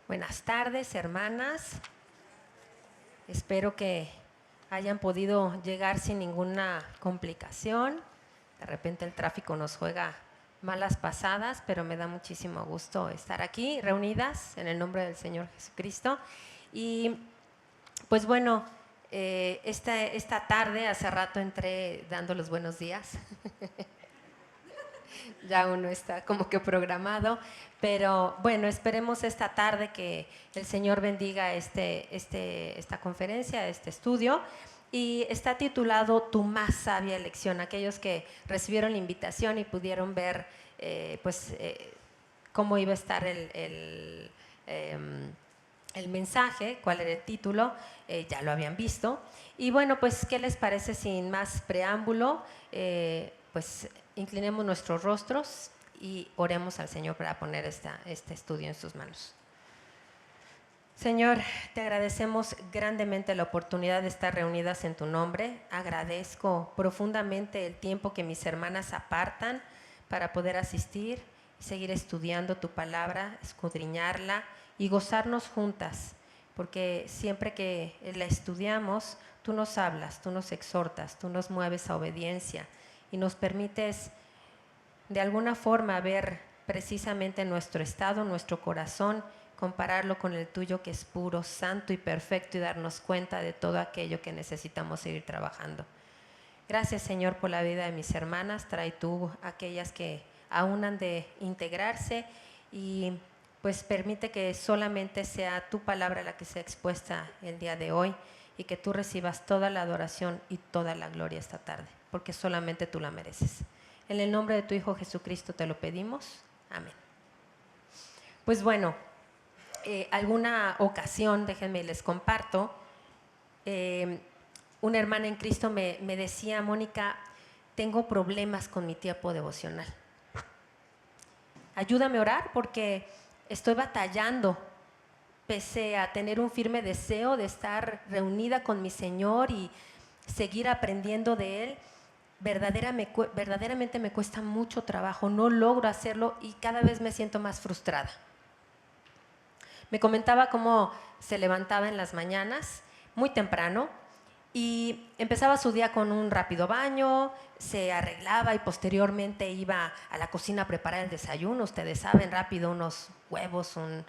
Buenas tardes, hermanas. Espero que hayan podido llegar sin ninguna complicación. De repente el tráfico nos juega malas pasadas, pero me da muchísimo gusto estar aquí reunidas en el nombre del Señor Jesucristo. Y pues bueno, esta tarde, hace rato entré dando los buenos días. Ya uno está como que programado, pero bueno, esperemos esta tarde que el Señor bendiga esta conferencia, este estudio, y está titulado Tu más sabia elección. Aquellos que recibieron la invitación y pudieron ver cómo iba a estar el mensaje, cuál era el título, ya lo habían visto. Y bueno, pues, ¿qué les parece sin más preámbulo? Pues inclinemos nuestros rostros y oremos al Señor para poner este estudio en sus manos. Señor, te agradecemos grandemente la oportunidad de estar reunidas en tu nombre. Agradezco profundamente el tiempo que mis hermanas apartan para poder asistir y seguir estudiando tu palabra, escudriñarla y gozarnos juntas, porque siempre que la estudiamos, tú nos hablas, tú nos exhortas, tú nos mueves a obediencia y nos permites de alguna forma ver precisamente nuestro estado, nuestro corazón, compararlo con el tuyo que es puro, santo y perfecto, y darnos cuenta de todo aquello que necesitamos seguir trabajando. Gracias, Señor, por la vida de mis hermanas. Trae tú aquellas que aún han de integrarse y pues permite que solamente sea tu palabra la que sea expuesta el día de hoy y que tú recibas toda la adoración y toda la gloria esta tarde, porque solamente tú la mereces. En el nombre de tu Hijo Jesucristo te lo pedimos. Amén. Pues bueno, alguna ocasión, déjenme les comparto, una hermana en Cristo me decía: Mónica, tengo problemas con mi tiempo devocional. Ayúdame a orar porque estoy batallando, pese a tener un firme deseo de estar reunida con mi Señor y seguir aprendiendo de Él. Verdaderamente me cuesta mucho trabajo, no logro hacerlo y cada vez me siento más frustrada. Me comentaba cómo se levantaba en las mañanas muy temprano y empezaba su día con un rápido baño, se arreglaba y posteriormente iba a la cocina a preparar el desayuno. Ustedes saben, rápido, unos huevos, un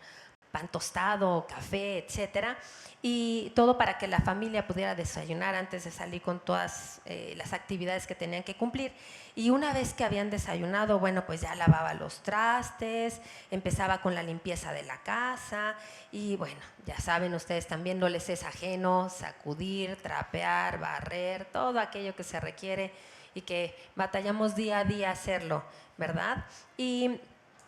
pan tostado, café, etcétera, y todo para que la familia pudiera desayunar antes de salir con todas las actividades que tenían que cumplir. Y una vez que habían desayunado, bueno, pues ya lavaba los trastes, empezaba con la limpieza de la casa y bueno, ya saben ustedes también, no les es ajeno sacudir, trapear, barrer, todo aquello que se requiere y que batallamos día a día hacerlo, ¿verdad? Y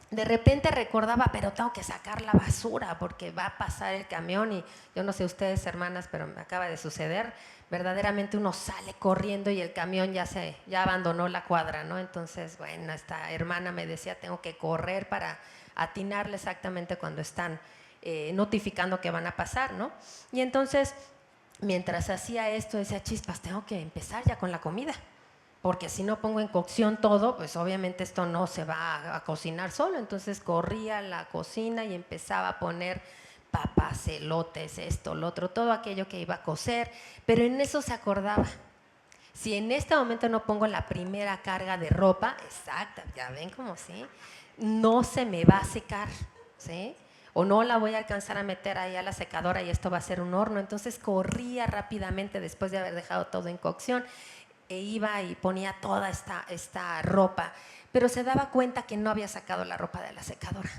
de repente recordaba, pero tengo que sacar la basura porque va a pasar el camión y yo no sé ustedes, hermanas, pero me acaba de suceder. Verdaderamente uno sale corriendo y el camión ya abandonó la cuadra, ¿no? Entonces, bueno, esta hermana me decía, tengo que correr para atinarle exactamente cuando están notificando que van a pasar, ¿no? Y entonces, mientras hacía esto, decía, chispas, tengo que empezar ya con la comida, porque si no pongo en cocción todo, pues obviamente esto no se va a cocinar solo. Entonces corría a la cocina y empezaba a poner papas, elotes, esto, lo otro, todo aquello que iba a cocer, pero en eso se acordaba: si en este momento no pongo la primera carga de ropa, exacta, ya ven como sí, no se me va a secar, ¿sí? O no la voy a alcanzar a meter ahí a la secadora y esto va a ser un horno. Entonces corría rápidamente después de haber dejado todo en cocción e iba y ponía toda esta ropa, pero se daba cuenta que no había sacado la ropa de la secadora.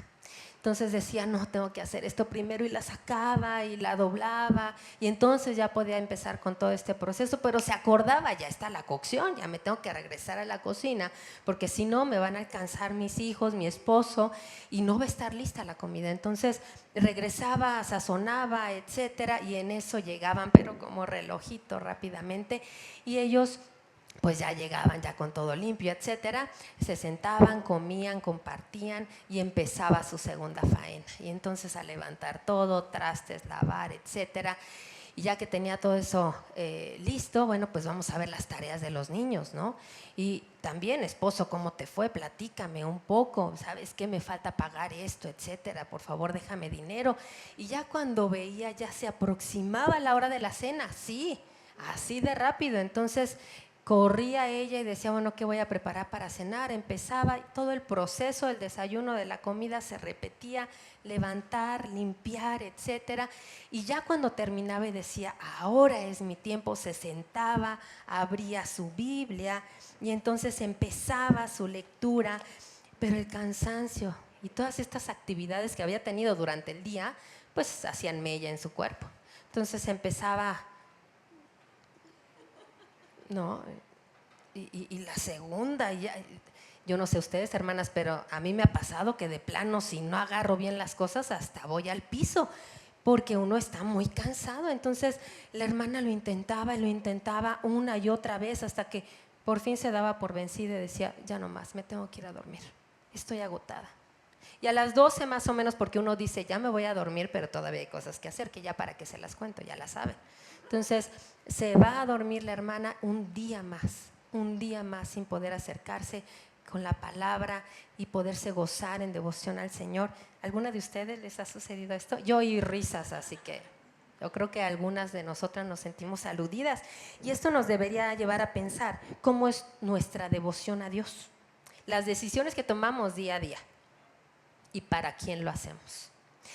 Entonces decía, no, tengo que hacer esto primero, y la sacaba y la doblaba y entonces ya podía empezar con todo este proceso, pero se acordaba, ya está la cocción, ya me tengo que regresar a la cocina porque si no me van a alcanzar mis hijos, mi esposo y no va a estar lista la comida. Entonces regresaba, sazonaba, etcétera, y en eso llegaban, pero como relojito rápidamente, y ellos pues ya llegaban ya con todo limpio, etcétera, se sentaban, comían, compartían y empezaba su segunda faena. Y entonces a levantar todo, trastes, lavar, etcétera. Y ya que tenía todo eso listo, bueno, pues vamos a ver las tareas de los niños, ¿no? Y también, esposo, ¿cómo te fue? Platícame un poco, ¿sabes qué? Me falta pagar esto, etcétera, por favor, déjame dinero. Y ya cuando veía, ya se aproximaba la hora de la cena, sí, así de rápido. Entonces corría ella y decía, bueno, ¿qué voy a preparar para cenar? Empezaba todo el proceso, el desayuno, de la comida se repetía, levantar, limpiar, etcétera. Y ya cuando terminaba y decía, ahora es mi tiempo, se sentaba, abría su Biblia y entonces empezaba su lectura, pero el cansancio y todas estas actividades que había tenido durante el día, pues hacían mella en su cuerpo. Entonces empezaba, ¿no? Y la segunda, yo no sé ustedes, hermanas, pero a mí me ha pasado que de plano, si no agarro bien las cosas, hasta voy al piso, porque uno está muy cansado. Entonces la hermana lo intentaba una y otra vez, hasta que por fin se daba por vencida y decía, ya no más, me tengo que ir a dormir, estoy agotada. Y a las 12 más o menos, porque uno dice, ya me voy a dormir, pero todavía hay cosas que hacer, que ya para qué se las cuento, ya las saben. Entonces se va a dormir la hermana un día más sin poder acercarse con la palabra y poderse gozar en devoción al Señor. ¿Alguna de ustedes les ha sucedido esto? Yo oí risas, así que yo creo que algunas de nosotras nos sentimos aludidas. Y esto nos debería llevar a pensar cómo es nuestra devoción a Dios, las decisiones que tomamos día a día y para quién lo hacemos.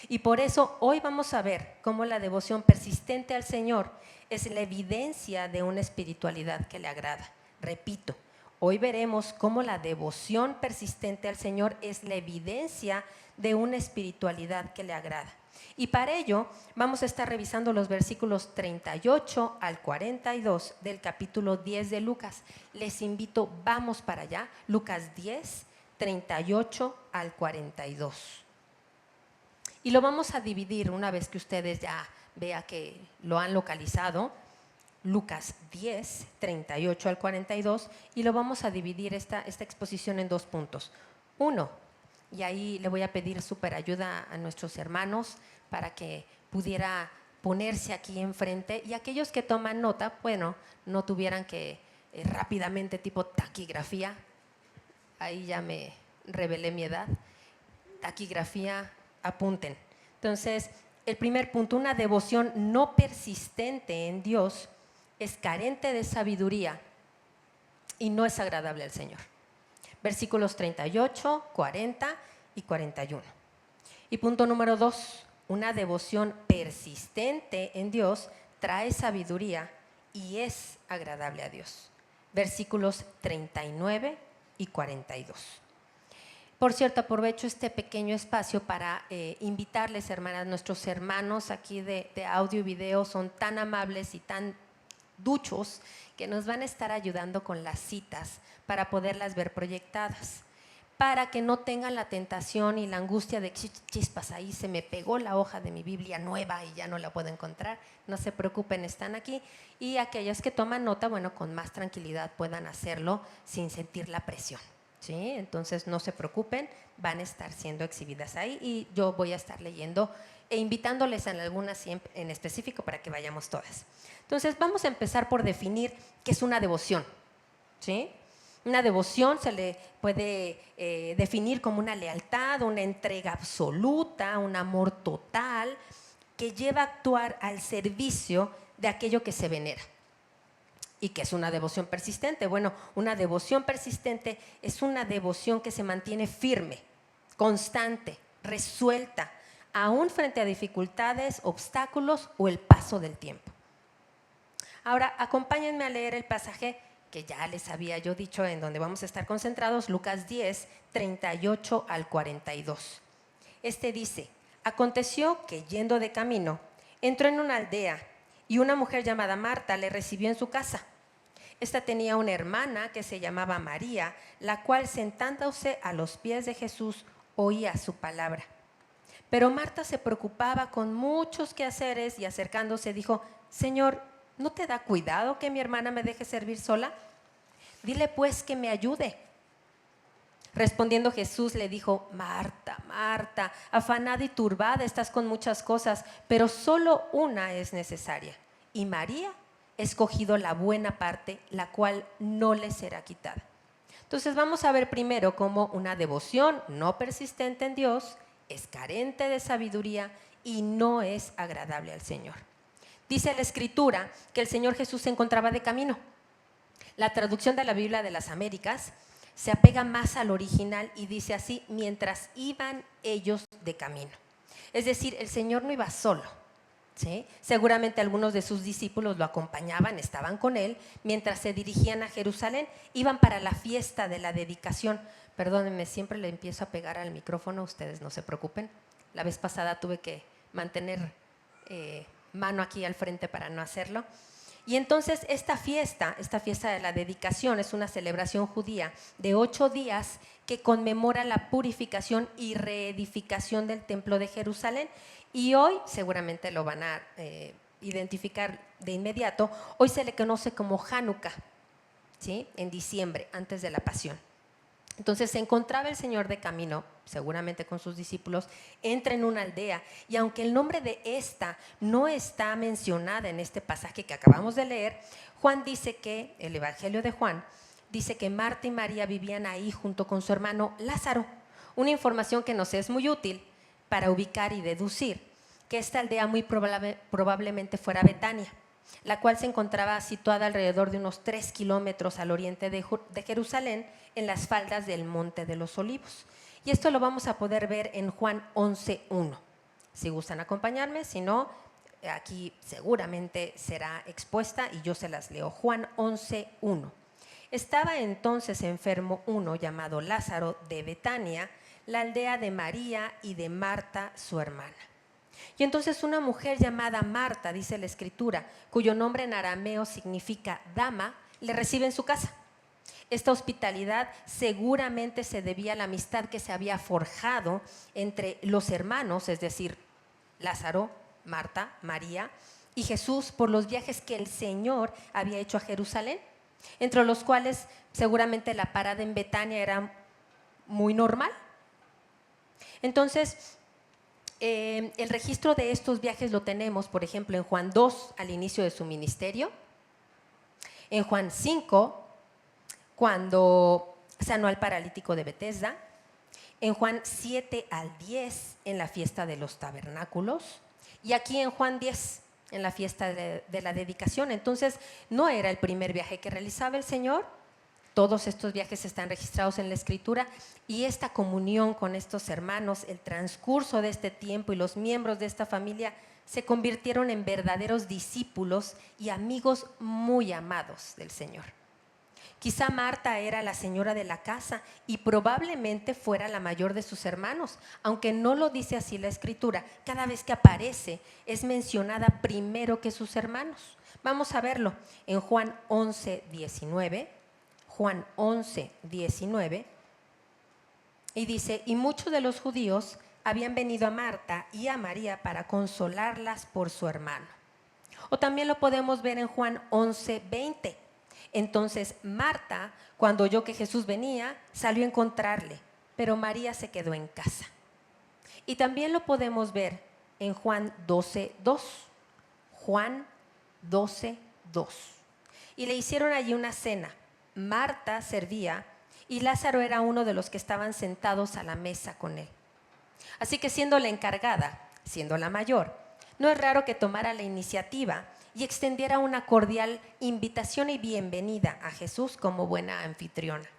Y por eso hoy vamos a ver cómo la devoción persistente al Señor es la evidencia de una espiritualidad que le agrada. Repito, hoy veremos cómo la devoción persistente al Señor es la evidencia de una espiritualidad que le agrada. Y para ello vamos a estar revisando los versículos 38 al 42 del capítulo 10 de Lucas. Les invito, vamos para allá, Lucas 10, 38 al 42. Y lo vamos a dividir una vez que ustedes ya vean que lo han localizado, Lucas 10, 38 al 42, y lo vamos a dividir esta exposición en 2 puntos. 1, y ahí le voy a pedir súper ayuda a nuestros hermanos para que pudiera ponerse aquí enfrente, y aquellos que toman nota, bueno, no tuvieran que rápidamente tipo taquigrafía, ahí ya me revelé mi edad, taquigrafía, apunten. Entonces, el primer punto, una devoción no persistente en Dios es carente de sabiduría y no es agradable al Señor. Versículos 38, 40 y 41. Y punto número 2, una devoción persistente en Dios trae sabiduría y es agradable a Dios. Versículos 39 y 42. Por cierto, aprovecho este pequeño espacio para invitarles, hermanas, nuestros hermanos aquí de audio y video son tan amables y tan duchos que nos van a estar ayudando con las citas para poderlas ver proyectadas, para que no tengan la tentación y la angustia de chispas, ahí se me pegó la hoja de mi Biblia nueva y ya no la puedo encontrar. No se preocupen, están aquí. Y aquellas que toman nota, bueno, con más tranquilidad puedan hacerlo sin sentir la presión. ¿Sí? Entonces no se preocupen, van a estar siendo exhibidas ahí y yo voy a estar leyendo e invitándoles en algunas en específico para que vayamos todas. Entonces vamos a empezar por definir qué es una devoción. ¿Sí? Una devoción se le puede definir como una lealtad, una entrega absoluta, un amor total que lleva a actuar al servicio de aquello que se venera. ¿Y qué es una devoción persistente? Bueno, una devoción persistente es una devoción que se mantiene firme, constante, resuelta, aún frente a dificultades, obstáculos o el paso del tiempo. Ahora, acompáñenme a leer el pasaje que ya les había yo dicho en donde vamos a estar concentrados, Lucas 10, 38 al 42. Este dice, aconteció que yendo de camino, entró en una aldea y una mujer llamada Marta le recibió en su casa. Esta tenía una hermana que se llamaba María, la cual sentándose a los pies de Jesús oía su palabra. Pero Marta se preocupaba con muchos quehaceres y acercándose dijo, Señor, ¿no te da cuidado que mi hermana me deje servir sola? Dile pues que me ayude. Respondiendo Jesús le dijo, Marta, Marta, afanada y turbada estás con muchas cosas, pero solo una es necesaria. y María escogido la buena parte, la cual no le será quitada. Entonces vamos a ver primero cómo una devoción no persistente en Dios es carente de sabiduría y no es agradable al Señor. Dice la Escritura que el Señor Jesús se encontraba de camino. La traducción de la Biblia de las Américas se apega más al original y dice así: mientras iban ellos de camino. Es decir, el Señor no iba solo, ¿sí? Seguramente algunos de sus discípulos lo acompañaban, estaban con él, mientras se dirigían a Jerusalén, iban para la fiesta de la dedicación. Perdónenme, siempre le empiezo a pegar al micrófono, ustedes no se preocupen. La vez pasada tuve que mantener mano aquí al frente para no hacerlo. Y entonces esta fiesta de la dedicación es una celebración judía de 8 días que conmemora la purificación y reedificación del templo de Jerusalén. Y hoy, seguramente lo van a identificar de inmediato, hoy se le conoce como Hanukkah, ¿sí? En diciembre, antes de la Pasión. Entonces se encontraba el Señor de camino, seguramente con sus discípulos, entra en una aldea, y aunque el nombre de esta no está mencionada en este pasaje que acabamos de leer, Juan dice que, el Evangelio de Juan, dice que Marta y María vivían ahí junto con su hermano Lázaro, una información que nos es muy útil para ubicar y deducir que esta aldea muy probablemente fuera Betania, la cual se encontraba situada alrededor de unos 3 kilómetros al oriente de Jerusalén, en las faldas del Monte de los Olivos. Y esto lo vamos a poder ver en Juan 11:1. Si gustan acompañarme, si no, aquí seguramente será expuesta y yo se las leo. Juan 11:1. Estaba entonces enfermo uno llamado Lázaro de Betania, la aldea de María y de Marta, su hermana. Y entonces una mujer llamada Marta, dice la Escritura, cuyo nombre en arameo significa dama, le recibe en su casa. Esta hospitalidad seguramente se debía a la amistad que se había forjado entre los hermanos, es decir, Lázaro, Marta, María y Jesús, por los viajes que el Señor había hecho a Jerusalén, entre los cuales seguramente la parada en Betania era muy normal. Entonces, el registro de estos viajes lo tenemos, por ejemplo, en Juan 2, al inicio de su ministerio, en Juan 5, cuando sanó al paralítico de Betesda, en Juan 7 al 10, en la fiesta de los tabernáculos, y aquí en Juan 10, en la fiesta de la dedicación. Entonces, no era el primer viaje que realizaba el Señor. Todos estos viajes están registrados en la Escritura, y esta comunión con estos hermanos, el transcurso de este tiempo y los miembros de esta familia se convirtieron en verdaderos discípulos y amigos muy amados del Señor. Quizá Marta era la señora de la casa y probablemente fuera la mayor de sus hermanos, aunque no lo dice así la Escritura. Cada vez que aparece es mencionada primero que sus hermanos. Vamos a verlo en Juan 11:19. Juan 11:19, y dice: y muchos de los judíos habían venido a Marta y a María para consolarlas por su hermano. O también lo podemos ver en Juan 11:20. Entonces Marta, cuando oyó que Jesús venía, salió a encontrarle, pero María se quedó en casa. Y también lo podemos ver en Juan 12:2. Juan 12:2. Y le hicieron allí una cena. Marta servía y Lázaro era uno de los que estaban sentados a la mesa con él. Así que, siendo la encargada, siendo la mayor, no es raro que tomara la iniciativa y extendiera una cordial invitación y bienvenida a Jesús como buena anfitriona.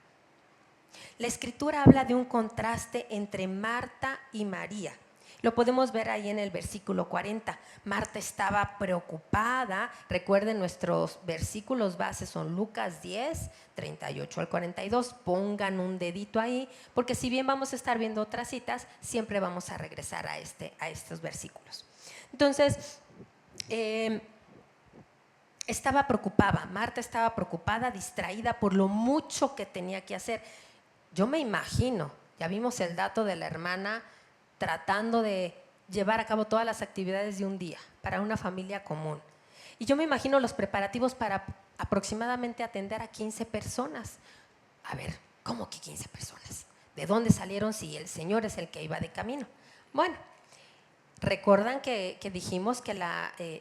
La Escritura habla de un contraste entre Marta y María. Lo podemos ver ahí en el versículo 40. Marta estaba preocupada. Recuerden, nuestros versículos base son Lucas 10, 38 al 42. Pongan un dedito ahí, porque si bien vamos a estar viendo otras citas, siempre vamos a regresar a estos versículos. Entonces, Marta estaba preocupada, distraída por lo mucho que tenía que hacer. Yo me imagino, ya vimos el dato de la hermana tratando de llevar a cabo todas las actividades de un día para una familia común. Y yo me imagino los preparativos para aproximadamente atender a 15 personas. A ver, ¿cómo que 15 personas? ¿De dónde salieron si el Señor es el que iba de camino? Bueno, ¿Recuerdan que dijimos que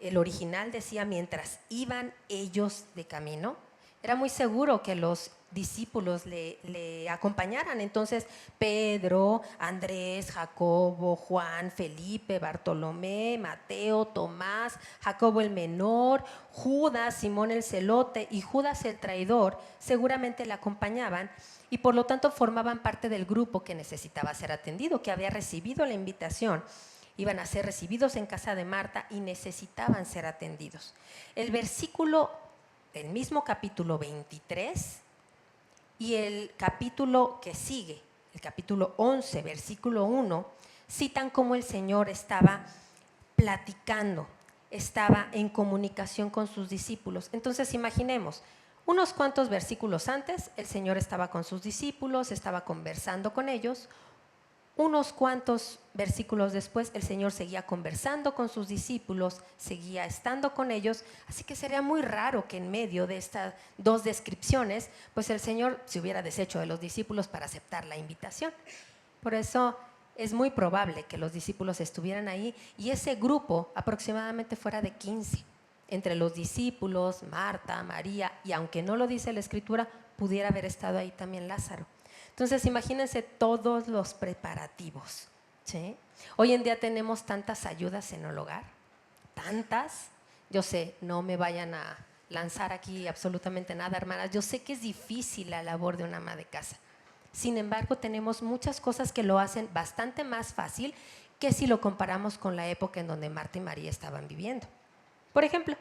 el original decía mientras iban ellos de camino? Era muy seguro que los discípulos le acompañaran. Entonces, Pedro, Andrés, Jacobo, Juan, Felipe, Bartolomé, Mateo, Tomás, Jacobo el menor, Judas, Simón el celote y Judas el traidor seguramente le acompañaban y por lo tanto formaban parte del grupo que necesitaba ser atendido, que había recibido la invitación. Iban a ser recibidos en casa de Marta y necesitaban ser atendidos. El versículo del mismo capítulo 23 y el capítulo que sigue, el capítulo 11, versículo 1, citan cómo el Señor estaba platicando, estaba en comunicación con sus discípulos. Entonces imaginemos, unos cuantos versículos antes, el Señor estaba con sus discípulos, estaba conversando con ellos. Unos cuantos versículos después, el Señor seguía conversando con sus discípulos, seguía estando con ellos, así que sería muy raro que en medio de estas dos descripciones, pues el Señor se hubiera deshecho de los discípulos para aceptar la invitación. Por eso es muy probable que los discípulos estuvieran ahí y ese grupo aproximadamente fuera de 15, entre los discípulos, Marta, María, y aunque no lo dice la Escritura, pudiera haber estado ahí también Lázaro. Entonces, imagínense todos los preparativos, ¿sí? Hoy en día tenemos tantas ayudas en el hogar, tantas. Yo sé, no me vayan a lanzar aquí absolutamente nada, hermanas. Yo sé que es difícil la labor de una ama de casa. Sin embargo, tenemos muchas cosas que lo hacen bastante más fácil que si lo comparamos con la época en donde Marta y María estaban viviendo. Por ejemplo,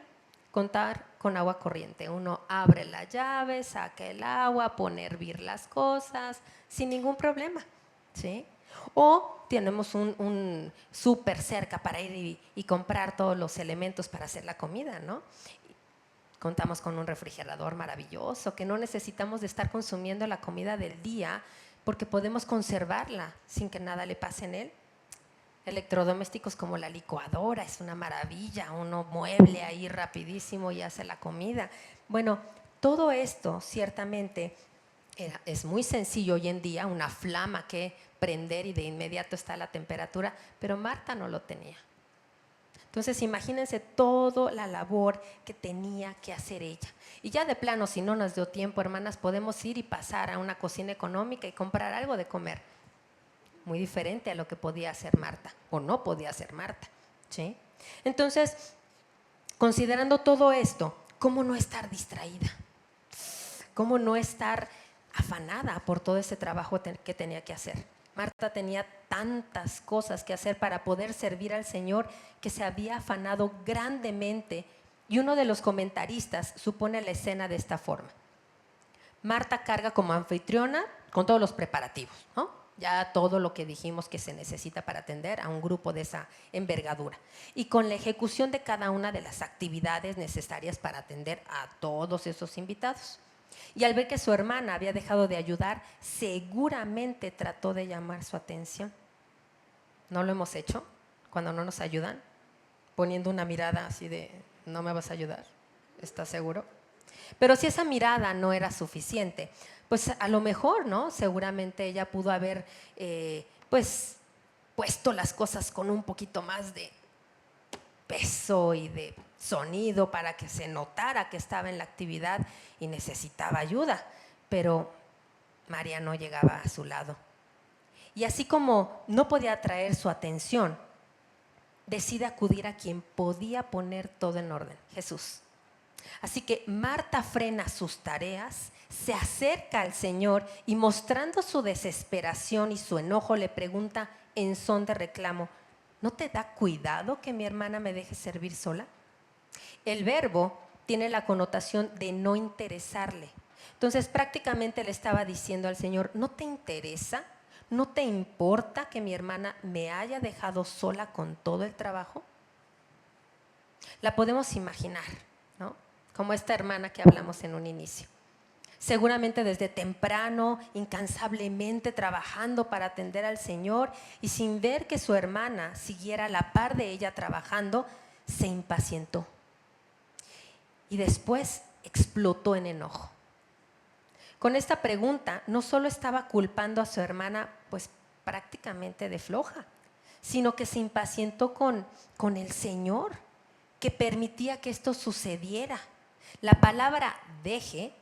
contar con agua corriente. Uno abre la llave, saca el agua, pone a hervir las cosas sin ningún problema, ¿sí? O tenemos un súper cerca para ir y comprar todos los elementos para hacer la comida, ¿no? Contamos con un refrigerador maravilloso que no necesitamos de estar consumiendo la comida del día porque podemos conservarla sin que nada le pase en él. Electrodomésticos como la licuadora, es una maravilla, uno mueble ahí rapidísimo y hace la comida. Bueno, todo esto ciertamente es muy sencillo hoy en día, una flama que prender y de inmediato está la temperatura, pero Marta no lo tenía. Entonces imagínense toda la labor que tenía que hacer ella. Y ya de plano, si no nos dio tiempo, hermanas, podemos ir y pasar a una cocina económica y comprar algo de comer. Muy diferente a lo que podía hacer Marta o no podía hacer Marta, ¿sí? Entonces, considerando todo esto, ¿cómo no estar distraída? ¿Cómo no estar afanada por todo ese trabajo que tenía que hacer? Marta tenía tantas cosas que hacer para poder servir al Señor que se había afanado grandemente y uno de los comentaristas supone la escena de esta forma. Marta carga como anfitriona con todos los preparativos, ¿no? Ya todo lo que dijimos que se necesita para atender a un grupo de esa envergadura y con la ejecución de cada una de las actividades necesarias para atender a todos esos invitados. Y al ver que su hermana había dejado de ayudar, seguramente trató de llamar su atención. ¿No lo hemos hecho cuando no nos ayudan? Poniendo una mirada así de, ¿no me vas a ayudar? ¿Estás seguro? Pero si esa mirada no era suficiente, pues a lo mejor, ¿no? Seguramente ella pudo haber pues puesto las cosas con un poquito más de peso y de sonido para que se notara que estaba en la actividad y necesitaba ayuda, pero María no llegaba a su lado. Y así como no podía atraer su atención, decide acudir a quien podía poner todo en orden, Jesús. Así que Marta frena sus tareas, se acerca al Señor y mostrando su desesperación y su enojo le pregunta en son de reclamo, ¿no te da cuidado que mi hermana me deje servir sola? El verbo tiene la connotación de no interesarle. Entonces prácticamente le estaba diciendo al Señor, ¿no te interesa? ¿No te importa que mi hermana me haya dejado sola con todo el trabajo? La podemos imaginar, ¿no? Como esta hermana que hablamos en un inicio. Seguramente desde temprano, incansablemente trabajando para atender al Señor y sin ver que su hermana siguiera a la par de ella trabajando, se impacientó. Y después explotó en enojo. Con esta pregunta no solo estaba culpando a su hermana, pues prácticamente de floja, sino que se impacientó con el Señor, que permitía que esto sucediera. La palabra deje,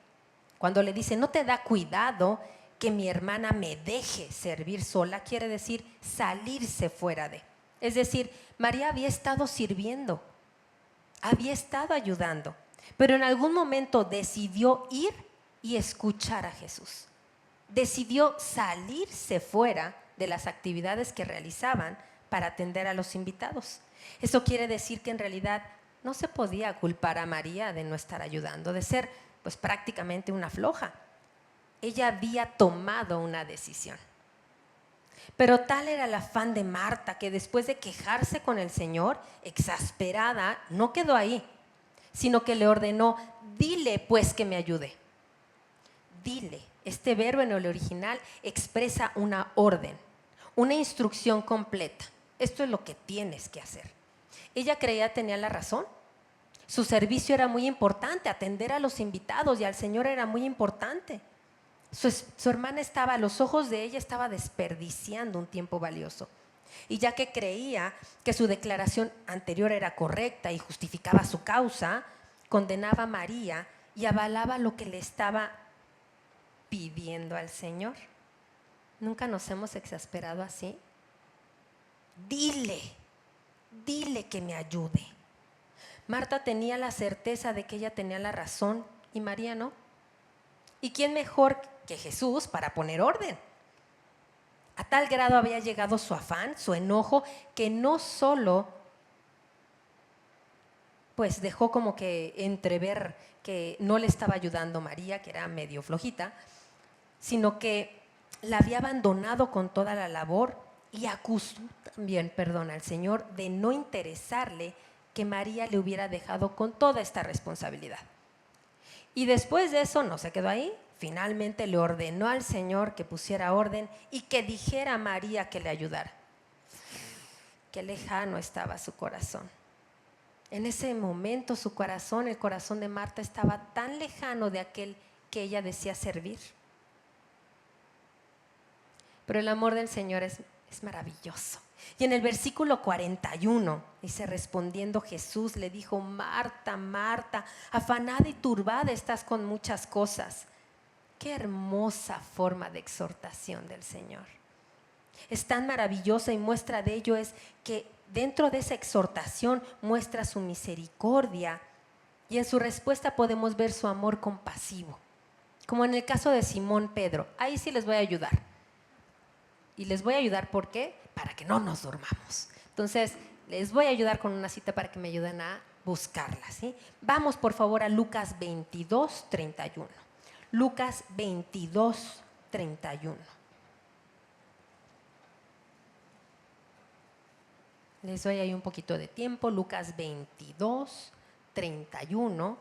cuando le dice, no te da cuidado que mi hermana me deje servir sola, quiere decir salirse fuera de. Es decir, María había estado sirviendo, había estado ayudando, pero en algún momento decidió ir y escuchar a Jesús. Decidió salirse fuera de las actividades que realizaban para atender a los invitados. Eso quiere decir que en realidad no se podía culpar a María de no estar ayudando, de ser pues prácticamente una floja. Ella había tomado una decisión. Pero tal era el afán de Marta que después de quejarse con el Señor, exasperada, no quedó ahí, sino que le ordenó, dile pues que me ayude. Dile. Este verbo en el original expresa una orden, una instrucción completa. Esto es lo que tienes que hacer. Ella creía tenía la razón. Su servicio era muy importante, atender a los invitados y al Señor era muy importante. Su hermana estaba, a los ojos de ella, estaba desperdiciando un tiempo valioso. Y ya que creía que su declaración anterior era correcta y justificaba su causa, condenaba a María y avalaba lo que le estaba pidiendo al Señor. ¿Nunca nos hemos exasperado así? Dile que me ayude. Marta tenía la certeza de que ella tenía la razón y María no. ¿Y quién mejor que Jesús para poner orden? A tal grado había llegado su afán, su enojo, que no solo pues dejó como que entrever que no le estaba ayudando María, que era medio flojita, sino que la había abandonado con toda la labor y acusó también, al Señor de no interesarle que María le hubiera dejado con toda esta responsabilidad. Y después de eso no se quedó ahí, finalmente le ordenó al Señor que pusiera orden y que dijera a María que le ayudara. Qué lejano estaba su corazón. En ese momento su corazón, el corazón de Marta, estaba tan lejano de aquel que ella decía servir. Pero el amor del Señor es maravilloso. Y en el versículo 41 dice, respondiendo Jesús le dijo, Marta, Marta, afanada y turbada estás con muchas cosas. Qué hermosa forma de exhortación del Señor. Es tan maravillosa y muestra de ello es que dentro de esa exhortación muestra su misericordia y en su respuesta podemos ver su amor compasivo. Como en el caso de Simón Pedro, ahí sí les voy a ayudar. Y les voy a ayudar, ¿por qué? Para que no nos durmamos. Entonces, les voy a ayudar con una cita para que me ayuden a buscarla, ¿sí? Vamos, por favor, a Lucas 22, 31. Lucas 22, 31. Les doy ahí un poquito de tiempo. Lucas 22, 31.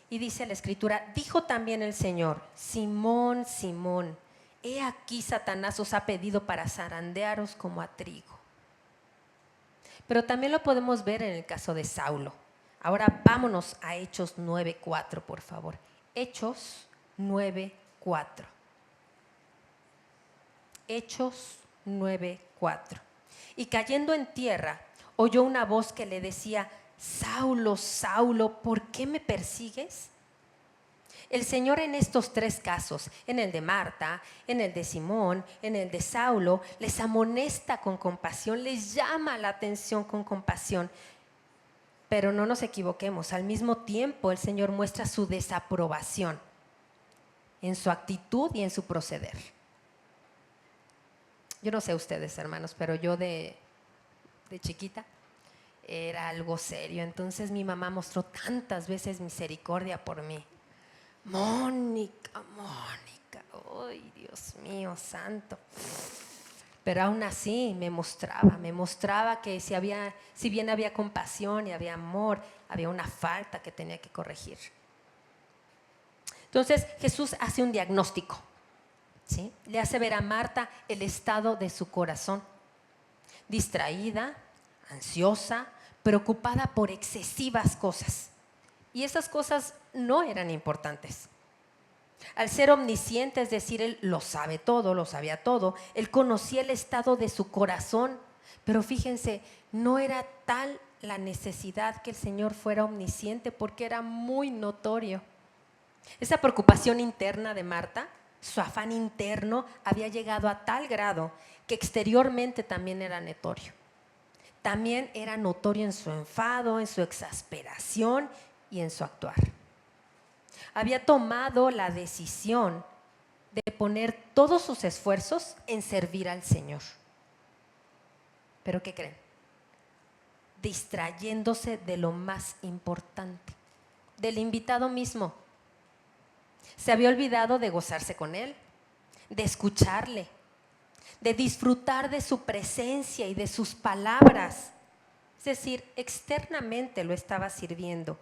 Y dice la Escritura, dijo también el Señor, Simón, Simón, he aquí Satanás os ha pedido para zarandearos como a trigo. Pero también lo podemos ver en el caso de Saulo. Ahora vámonos a Hechos 9:4, por favor. Hechos 9:4. Hechos 9:4. Y cayendo en tierra, oyó una voz que le decía, Saulo, Saulo, ¿por qué me persigues? El Señor en estos tres casos, en el de Marta, en el de Simón, en el de Saulo, les amonesta con compasión, les llama la atención con compasión. Pero no nos equivoquemos, al mismo tiempo el Señor muestra su desaprobación en su actitud y en su proceder. Yo no sé ustedes, hermanos, pero yo de chiquita era algo serio. Entonces mi mamá mostró tantas veces misericordia por mí. Mónica, ay Dios mío santo. Pero aún así me mostraba que si bien había compasión y había amor, había una falta que tenía que corregir. Entonces Jesús hace un diagnóstico, ¿sí? Le hace ver a Marta el estado de su corazón, distraída, ansiosa, preocupada por excesivas cosas. Y esas cosas no eran importantes. Al ser omnisciente, es decir, Él lo sabe todo, lo sabía todo, Él conocía el estado de su corazón, pero fíjense, no era tal la necesidad que el Señor fuera omnisciente porque era muy notorio. Esa preocupación interna de Marta, su afán interno, había llegado a tal grado que exteriormente también era notorio. También era notorio en su enfado, en su exasperación y en su actuar. Había tomado la decisión de poner todos sus esfuerzos en servir al Señor. ¿Pero qué creen? Distrayéndose de lo más importante, del invitado mismo. Se había olvidado de gozarse con él, de escucharle, de disfrutar de su presencia y de sus palabras. Es decir, externamente lo estaba sirviendo,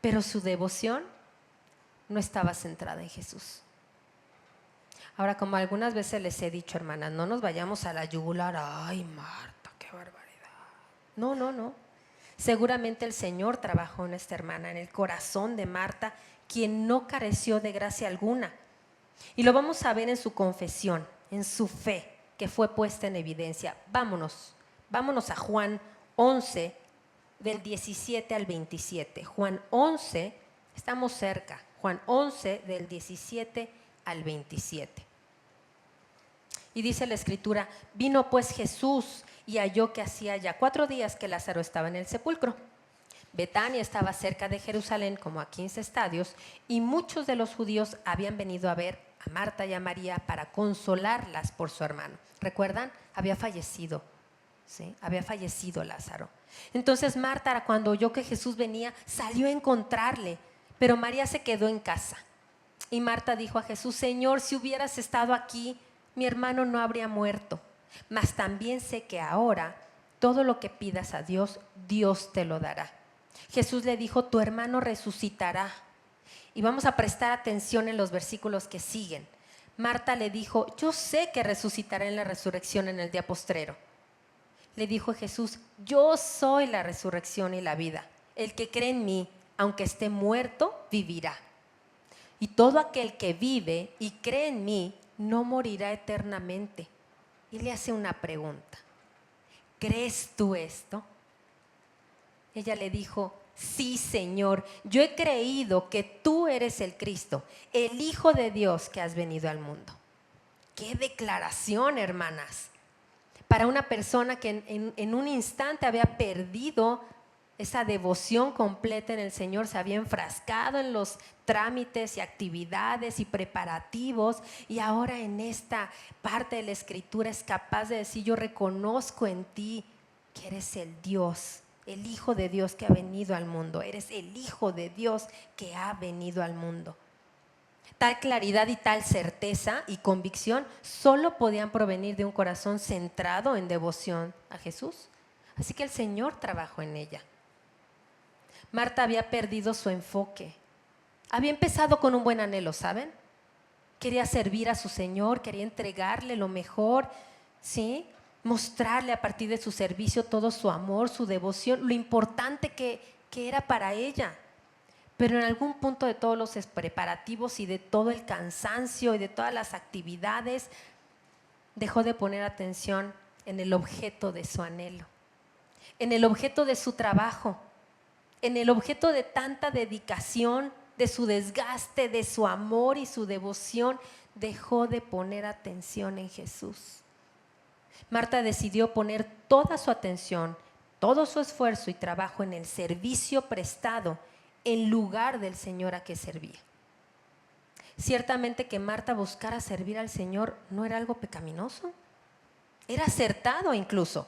pero su devoción no estaba centrada en Jesús. Ahora, como algunas veces les he dicho, hermanas, no nos vayamos a la yugular. Ay, Marta, qué barbaridad. No, no, no. Seguramente el Señor trabajó en esta hermana, en el corazón de Marta, quien no careció de gracia alguna. Y lo vamos a ver en su confesión, en su fe, que fue puesta en evidencia. Vámonos a Juan 11, del 17 al 27. Juan 11, estamos cerca. Juan 11, del 17 al 27. Y dice la Escritura: vino pues Jesús y halló que hacía ya 4 días que Lázaro estaba en el sepulcro. Betania estaba cerca de Jerusalén, como a 15 estadios, y muchos de los judíos habían venido a ver a Marta y a María para consolarlas por su hermano. ¿Recuerdan? Había fallecido, ¿sí? Había fallecido Lázaro. Entonces Marta, cuando oyó que Jesús venía, salió a encontrarle, pero María se quedó en casa. Y Marta dijo a Jesús: Señor, si hubieras estado aquí, mi hermano no habría muerto. Mas también sé que ahora todo lo que pidas a Dios, Dios te lo dará. Jesús le dijo: tu hermano resucitará. Y vamos a prestar atención en los versículos que siguen. Marta le dijo: yo sé que resucitará en la resurrección en el día postrero. Le dijo Jesús: yo soy la resurrección y la vida. El que cree en mí, aunque esté muerto, vivirá. Y todo aquel que vive y cree en mí no morirá eternamente. Y le hace una pregunta: ¿crees tú esto? Ella le dijo: sí, Señor, yo he creído que tú eres el Cristo, el Hijo de Dios que has venido al mundo. ¡Qué declaración, hermanas! Para una persona que en un instante había perdido esa devoción completa en el Señor, se había enfrascado en los trámites y actividades y preparativos, y ahora en esta parte de la Escritura es capaz de decir: yo reconozco en ti que eres el Dios, el Hijo de Dios que ha venido al mundo. Eres el Hijo de Dios que ha venido al mundo. Tal claridad y tal certeza y convicción solo podían provenir de un corazón centrado en devoción a Jesús. Así que el Señor trabajó en ella. Marta había perdido su enfoque. Había empezado con un buen anhelo, ¿saben? Quería servir a su Señor, quería entregarle lo mejor, ¿sí? Mostrarle a partir de su servicio todo su amor, su devoción, lo importante que era para ella. Pero en algún punto de todos los preparativos y de todo el cansancio y de todas las actividades, dejó de poner atención en el objeto de su anhelo, en el objeto de su trabajo, en el objeto de tanta dedicación, de su desgaste, de su amor y su devoción. Dejó de poner atención en Jesús. Marta decidió poner toda su atención, todo su esfuerzo y trabajo en el servicio prestado en lugar del Señor a que servía. Ciertamente que Marta buscara servir al Señor no era algo pecaminoso, era acertado incluso.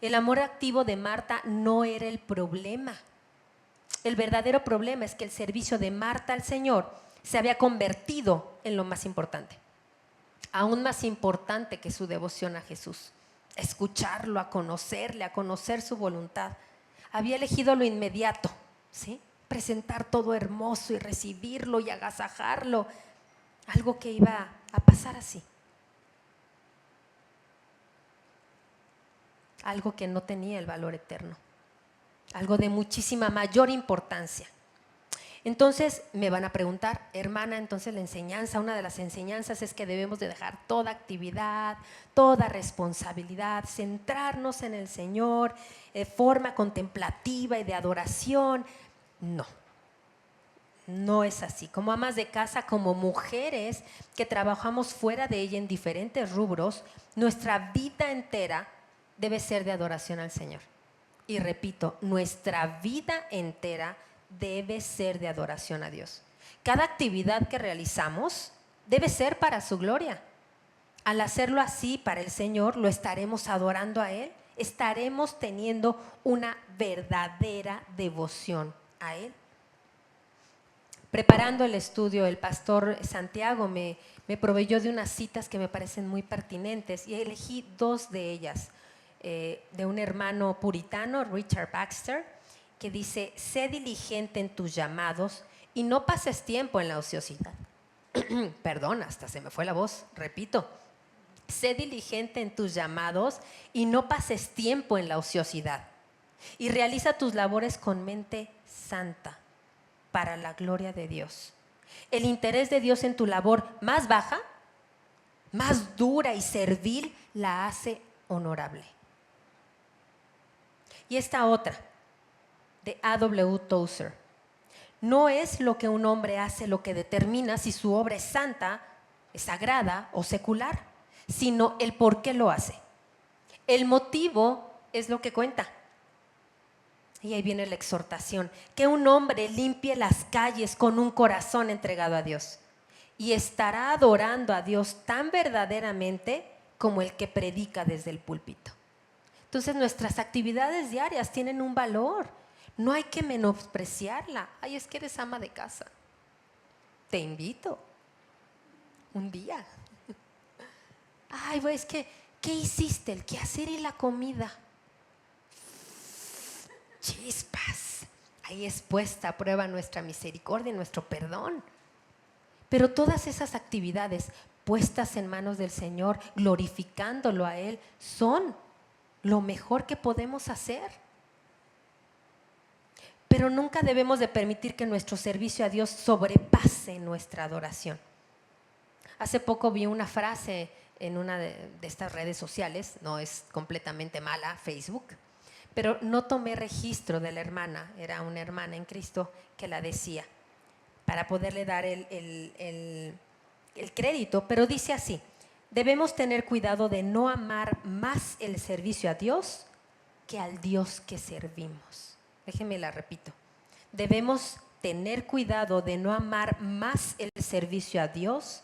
El amor activo de Marta no era el problema. El verdadero problema es que el servicio de Marta al Señor se había convertido en lo más importante, aún más importante que su devoción a Jesús. Escucharlo, a conocerle, a conocer su voluntad. Había elegido lo inmediato, ¿sí? Presentar todo hermoso y recibirlo y agasajarlo. Algo que iba a pasar así. Algo que no tenía el valor eterno. Algo de muchísima mayor importancia. Entonces me van a preguntar, hermana, entonces la enseñanza, una de las enseñanzas es que debemos de dejar toda actividad, toda responsabilidad, centrarnos en el Señor, forma contemplativa y de adoración. No, no es así. Como amas de casa, como mujeres que trabajamos fuera de ella en diferentes rubros, nuestra vida entera debe ser de adoración al Señor. Y repito, nuestra vida entera debe ser de adoración a Dios. Cada actividad que realizamos debe ser para su gloria. Al hacerlo así para el Señor, lo estaremos adorando a Él, estaremos teniendo una verdadera devoción a Él. Preparando el estudio, el pastor Santiago me proveyó de unas citas que me parecen muy pertinentes y elegí dos de ellas, de un hermano puritano, Richard Baxter, que dice: sé diligente en tus llamados y no pases tiempo en la ociosidad. Perdón, hasta se me fue la voz, repito. Sé diligente en tus llamados y no pases tiempo en la ociosidad. Y realiza tus labores con mente santa, para la gloria de Dios. El interés de Dios en tu labor más baja, más dura y servil, la hace honorable. Y esta otra, de A.W. Tozer: no es lo que un hombre hace lo que determina si su obra es santa, es sagrada o secular, sino el por qué lo hace. El motivo es lo que cuenta. Y ahí viene la exhortación: que un hombre limpie las calles con un corazón entregado a Dios, y estará adorando a Dios tan verdaderamente como el que predica desde el púlpito. Entonces nuestras actividades diarias tienen un valor. No hay que menospreciarla. Ay, es que eres ama de casa. Te invito un día. Ay, es que, ¿qué hiciste? El quehacer y la comida. Chispas. Ahí es puesta a prueba nuestra misericordia y nuestro perdón. Pero todas esas actividades puestas en manos del Señor, glorificándolo a Él, son lo mejor que podemos hacer. Pero nunca debemos de permitir que nuestro servicio a Dios sobrepase nuestra adoración. Hace poco vi una frase en una de estas redes sociales, no es completamente mala, Facebook, pero no tomé registro de la hermana, era una hermana en Cristo que la decía, para poderle dar el crédito, pero dice así: debemos tener cuidado de no amar más el servicio a Dios que al Dios que servimos. Déjenme la repito. Debemos tener cuidado de no amar más el servicio a Dios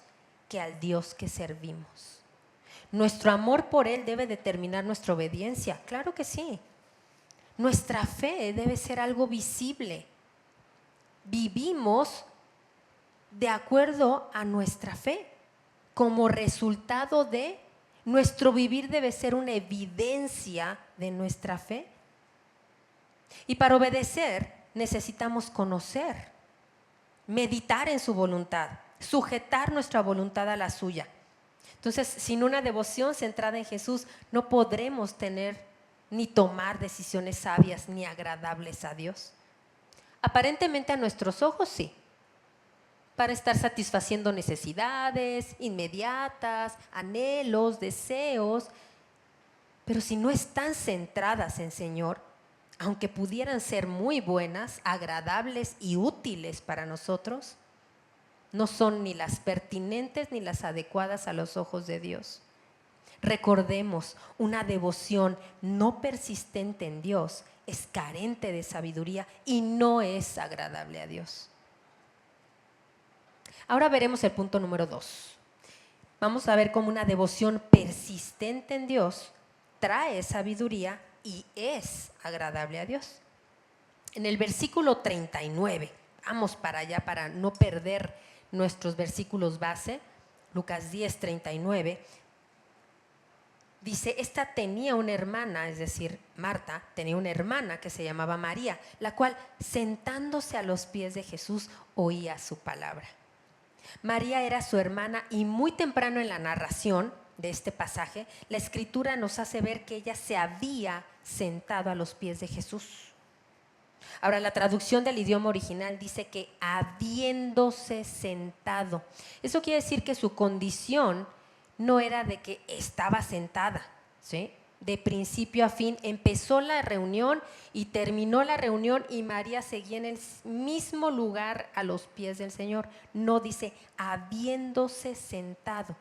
que al Dios que servimos. Nuestro amor por Él debe determinar nuestra obediencia, claro que sí. Nuestra fe debe ser algo visible. Vivimos de acuerdo a nuestra fe. Como resultado de nuestro vivir debe ser una evidencia de nuestra fe. Y para obedecer necesitamos conocer, meditar en su voluntad, sujetar nuestra voluntad a la suya. Entonces, sin una devoción centrada en Jesús, no podremos tener ni tomar decisiones sabias ni agradables a Dios. Aparentemente a nuestros ojos sí, para estar satisfaciendo necesidades inmediatas, anhelos, deseos, pero si no están centradas en Señor, aunque pudieran ser muy buenas, agradables y útiles para nosotros, no son ni las pertinentes ni las adecuadas a los ojos de Dios. Recordemos, una devoción no persistente en Dios es carente de sabiduría y no es agradable a Dios. Ahora veremos el punto número 2. Vamos a ver cómo una devoción persistente en Dios trae sabiduría y es agradable a Dios. En el versículo 39, vamos para allá para no perder nuestros versículos base, Lucas 10, 39, dice: esta tenía una hermana, es decir, Marta tenía una hermana que se llamaba María, la cual sentándose a los pies de Jesús oía su palabra. María era su hermana y muy temprano en la narración de este pasaje, la Escritura nos hace ver que ella se había sentado a los pies de Jesús. Ahora, la traducción del idioma original dice que habiéndose sentado. Eso quiere decir que su condición no era de que estaba sentada, ¿sí? De principio a fin, empezó la reunión y terminó la reunión y María seguía en el mismo lugar a los pies del Señor. No dice habiéndose sentado.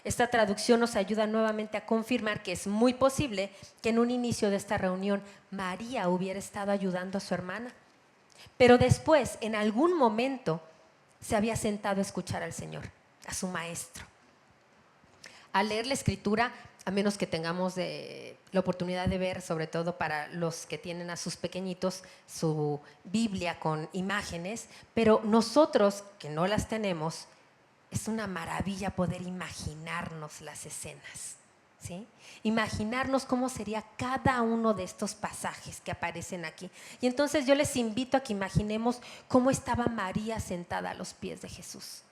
Esta traducción nos ayuda nuevamente a confirmar que es muy posible que en un inicio de esta reunión María hubiera estado ayudando a su hermana, pero después, en algún momento, se había sentado a escuchar al Señor, a su maestro. Al leer la escritura, a menos que tengamos la oportunidad de ver, sobre todo para los que tienen a sus pequeñitos, su Biblia con imágenes, pero nosotros que no las tenemos, es una maravilla poder imaginarnos las escenas, ¿sí? Imaginarnos cómo sería cada uno de estos pasajes que aparecen aquí. Y entonces yo les invito a que imaginemos cómo estaba María sentada a los pies de Jesús.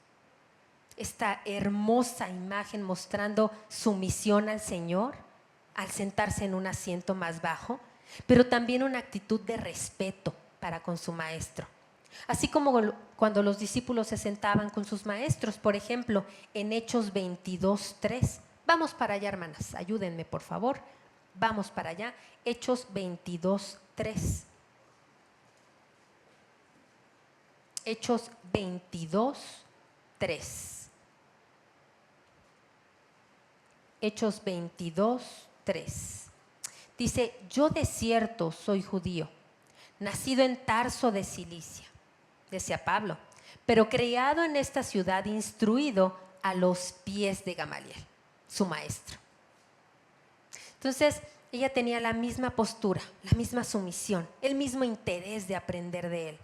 Esta hermosa imagen mostrando sumisión al Señor al sentarse en un asiento más bajo, pero también una actitud de respeto para con su maestro. Así como cuando los discípulos se sentaban con sus maestros, por ejemplo, en Hechos 22:3. Vamos para allá, hermanas, ayúdenme por favor. Vamos para allá, Hechos 22:3. Hechos 22:3. Hechos 22:3. Dice, yo de cierto soy judío, nacido en Tarso de Cilicia, decía Pablo, pero criado en esta ciudad, instruido a los pies de Gamaliel, su maestro. Entonces, ella tenía la misma postura, la misma sumisión, el mismo interés de aprender de él.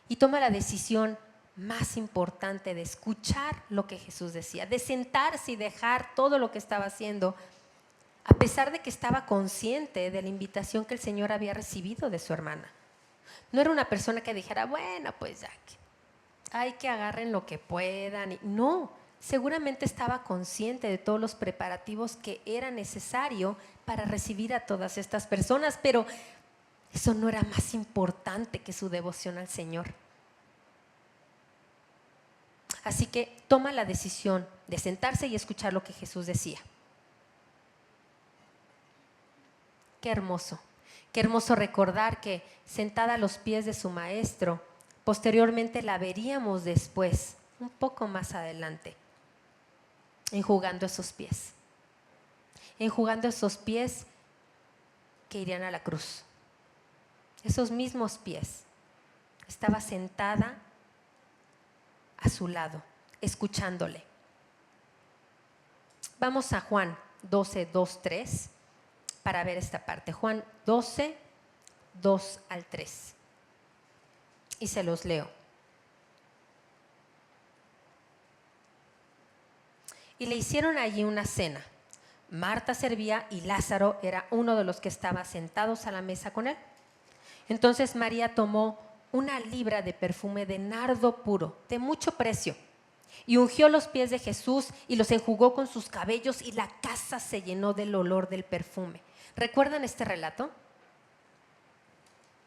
Y toma la decisión más importante de escuchar lo que Jesús decía, de sentarse y dejar todo lo que estaba haciendo, a pesar de que estaba consciente de la invitación que el Señor había recibido de su hermana. No era una persona que dijera, bueno, pues ya, hay que agarren lo que puedan. No, seguramente estaba consciente de todos los preparativos que era necesario para recibir a todas estas personas, pero eso no era más importante que su devoción al Señor. Así que toma la decisión de sentarse y escuchar lo que Jesús decía. Qué hermoso recordar que sentada a los pies de su maestro, posteriormente la veríamos después, un poco más adelante, enjugando esos pies que irían a la cruz. Esos mismos pies, estaba sentada a su lado, escuchándole. Vamos a Juan 12:2-3 para ver esta parte. Juan 12:2-3. Y se los leo. Y le hicieron allí una cena. Marta servía y Lázaro era uno de los que estaba sentados a la mesa con él. Entonces María tomó una libra de perfume de nardo puro, de mucho precio, y ungió los pies de Jesús y los enjugó con sus cabellos, y la casa se llenó del olor del perfume. ¿Recuerdan este relato?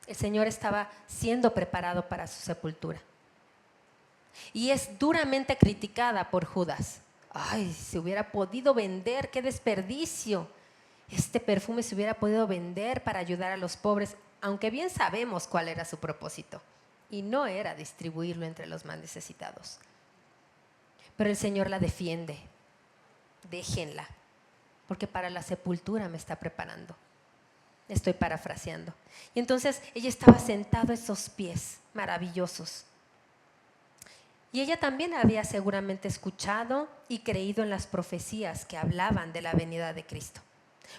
El Señor estaba siendo preparado para su sepultura. Y es duramente criticada por Judas. Ay, se hubiera podido vender, qué desperdicio. Este perfume se hubiera podido vender para ayudar a los pobres, aunque bien sabemos cuál era su propósito. Y no era distribuirlo entre los más necesitados. Pero el Señor la defiende. Déjenla, porque para la sepultura me está preparando. Estoy parafraseando. Y entonces ella estaba sentada a esos pies maravillosos. Y ella también había seguramente escuchado y creído en las profecías que hablaban de la venida de Cristo.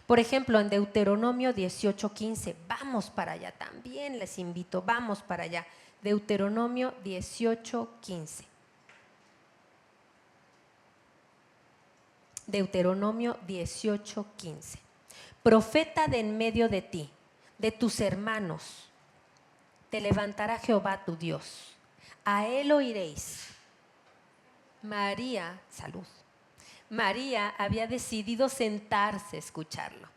Por ejemplo, en Deuteronomio 18:15, vamos para allá, también les invito, vamos para allá. Deuteronomio 18:15. Deuteronomio 18:15. Profeta de en medio de ti, de tus hermanos, te levantará Jehová tu Dios. A él oiréis. María, salud. María había decidido sentarse a escucharlo,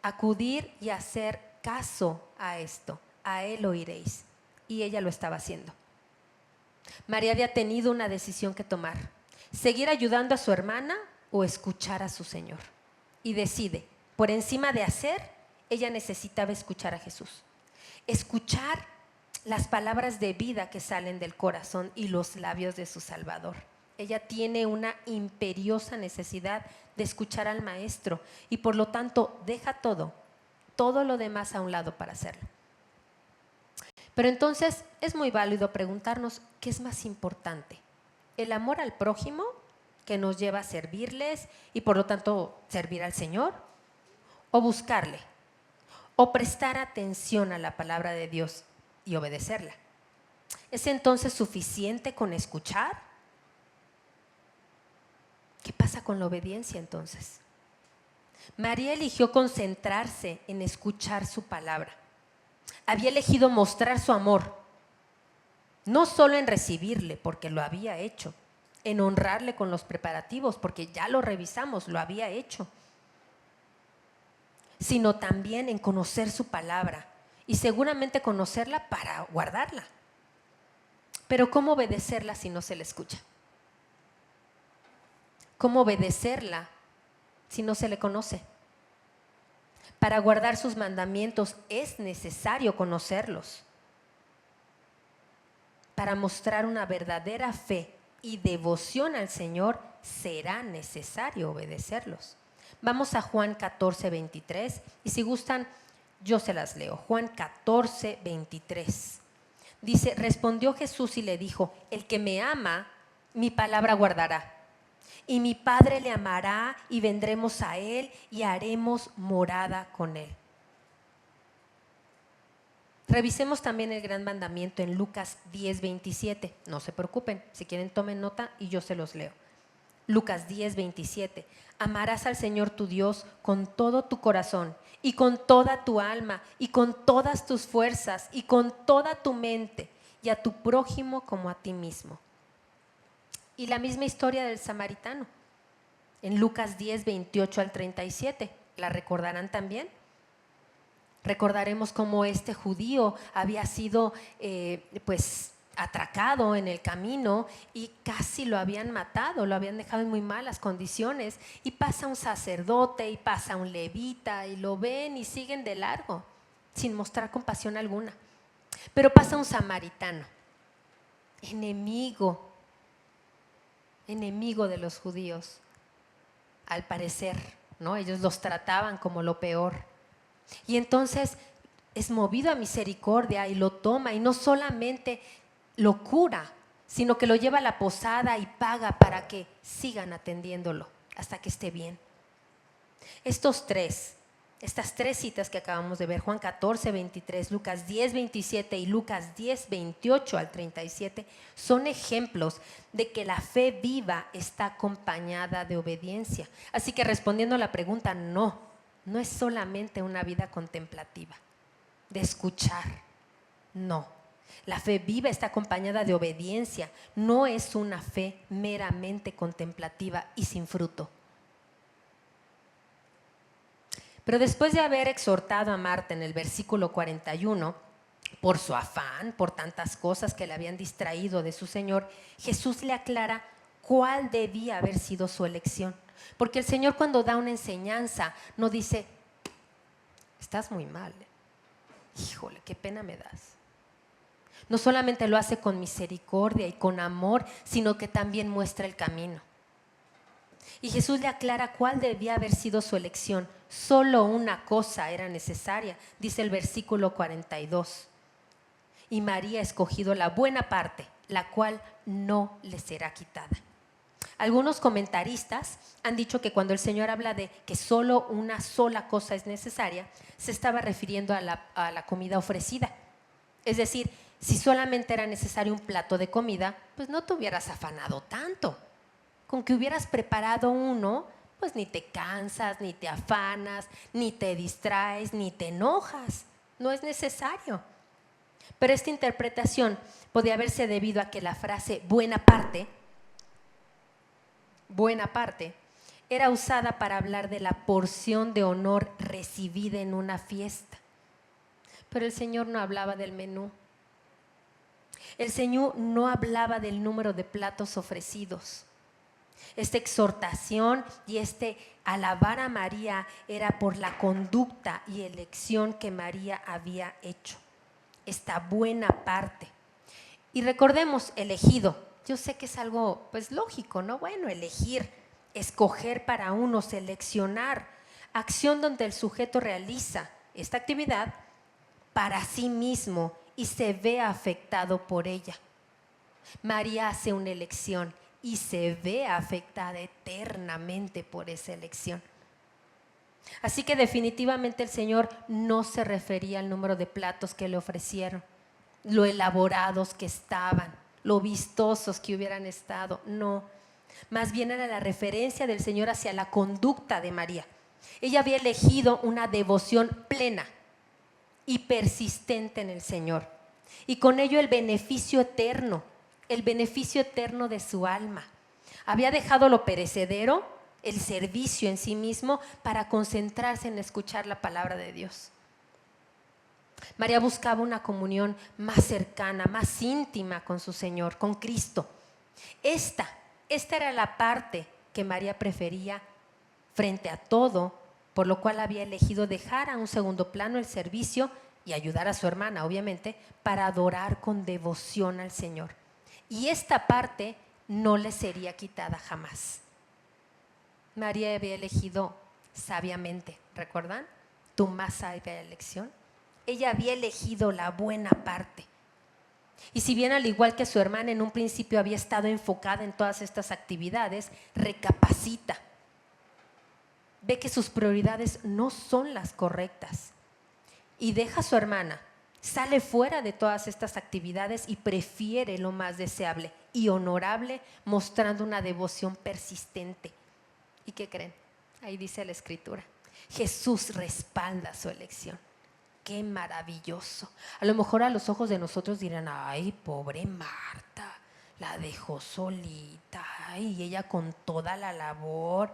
acudir y hacer caso a esto, a Él oiréis. Y ella lo estaba haciendo. María había tenido una decisión que tomar: seguir ayudando a su hermana o escuchar a su Señor. Y decide, por encima de hacer, ella necesitaba escuchar a Jesús. Escuchar las palabras de vida que salen del corazón y los labios de su Salvador. Ella tiene una imperiosa necesidad de escuchar al Maestro y por lo tanto deja todo lo demás a un lado para hacerlo. Pero entonces es muy válido preguntarnos qué es más importante: el amor al prójimo, que nos lleva a servirles y por lo tanto servir al Señor, o buscarle, o prestar atención a la palabra de Dios y obedecerla. ¿Es entonces suficiente con escuchar? ¿Qué pasa con la obediencia entonces? María eligió concentrarse en escuchar su palabra. Había elegido mostrar su amor, no solo en recibirle, porque lo había hecho, en honrarle con los preparativos, porque ya lo revisamos, lo había hecho, sino también en conocer su palabra y seguramente conocerla para guardarla. Pero ¿cómo obedecerla si no se le escucha? ¿Cómo obedecerla si no se le conoce? Para guardar sus mandamientos es necesario conocerlos. Para mostrar una verdadera fe y devoción al Señor será necesario obedecerlos. Vamos a Juan 14, 23 y si gustan yo se las leo. Juan 14, 23. Dice: respondió Jesús y le dijo: el que me ama, mi palabra guardará. Y mi Padre le amará y vendremos a Él y haremos morada con Él. Revisemos también el gran mandamiento en Lucas 10, 27. No se preocupen, si quieren tomen nota y yo se los leo. Lucas 10, 27. Amarás al Señor tu Dios con todo tu corazón y con toda tu alma y con todas tus fuerzas y con toda tu mente, y a tu prójimo como a ti mismo. Y la misma historia del samaritano en Lucas 10, 28 al 37. ¿La recordarán también? Recordaremos cómo este judío había sido atracado en el camino y casi lo habían matado, lo habían dejado en muy malas condiciones, y pasa un sacerdote y pasa un levita y lo ven y siguen de largo sin mostrar compasión alguna. Pero pasa un samaritano, enemigo de los judíos, al parecer, ¿no? Ellos los trataban como lo peor. Y entonces es movido a misericordia y lo toma, y no solamente lo cura, sino que lo lleva a la posada y paga para que sigan atendiéndolo hasta que esté bien. Estas tres citas que acabamos de ver, Juan 14, 23, Lucas 10, 27 y Lucas 10, 28 al 37, son ejemplos de que la fe viva está acompañada de obediencia. Así que respondiendo a la pregunta, no es solamente una vida contemplativa, de escuchar, no. La fe viva está acompañada de obediencia, no es una fe meramente contemplativa y sin fruto. Pero después de haber exhortado a Marta en el versículo 41, por su afán, por tantas cosas que le habían distraído de su Señor, Jesús le aclara cuál debía haber sido su elección. Porque el Señor, cuando da una enseñanza, no dice: estás muy mal, híjole, qué pena me das. No solamente lo hace con misericordia y con amor, sino que también muestra el camino. Y Jesús le aclara cuál debía haber sido su elección. Solo una cosa era necesaria, dice el versículo 42. Y María ha escogido la buena parte, la cual no le será quitada. Algunos comentaristas han dicho que cuando el Señor habla de que solo una sola cosa es necesaria, se estaba refiriendo a la comida ofrecida. Es decir, si solamente era necesario un plato de comida, pues no te hubieras afanado tanto. Con que hubieras preparado uno, pues ni te cansas, ni te afanas, ni te distraes, ni te enojas. No es necesario. Pero esta interpretación podía haberse debido a que la frase buena parte, era usada para hablar de la porción de honor recibida en una fiesta. Pero el Señor no hablaba del menú. El Señor no hablaba del número de platos ofrecidos. Esta exhortación y este alabar a María era por la conducta y elección que María había hecho. Esta buena parte. Y recordemos, elegido. Yo sé que es algo pues lógico, ¿no? Bueno, elegir, escoger para uno, seleccionar. Acción donde el sujeto realiza esta actividad para sí mismo y se ve afectado por ella. María hace una elección y se ve afectada eternamente por esa elección. Así que definitivamente el Señor no se refería al número de platos que le ofrecieron, lo elaborados que estaban, lo vistosos que hubieran estado, no. Más bien era la referencia del Señor hacia la conducta de María. Ella había elegido una devoción plena y persistente en el Señor, y con ello el beneficio eterno de su alma. Había dejado lo perecedero, el servicio en sí mismo, para concentrarse en escuchar la palabra de Dios. María buscaba una comunión más cercana, más íntima con su Señor, con Cristo. Esta era la parte que María prefería frente a todo, por lo cual había elegido dejar a un segundo plano el servicio y ayudar a su hermana, obviamente, para adorar con devoción al Señor. Y esta parte no le sería quitada jamás. María había elegido sabiamente, ¿recuerdan? Tu más sabia elección. Ella había elegido la buena parte. Y si bien al igual que su hermana en un principio había estado enfocada en todas estas actividades, recapacita. Ve que sus prioridades no son las correctas. Y deja a su hermana, sale fuera de todas estas actividades y prefiere lo más deseable y honorable, mostrando una devoción persistente. ¿Y qué creen? Ahí dice la Escritura. Jesús respalda su elección. ¡Qué maravilloso! A lo mejor a los ojos de nosotros dirán, ¡ay, pobre Marta! La dejó solita, y ella con toda la labor.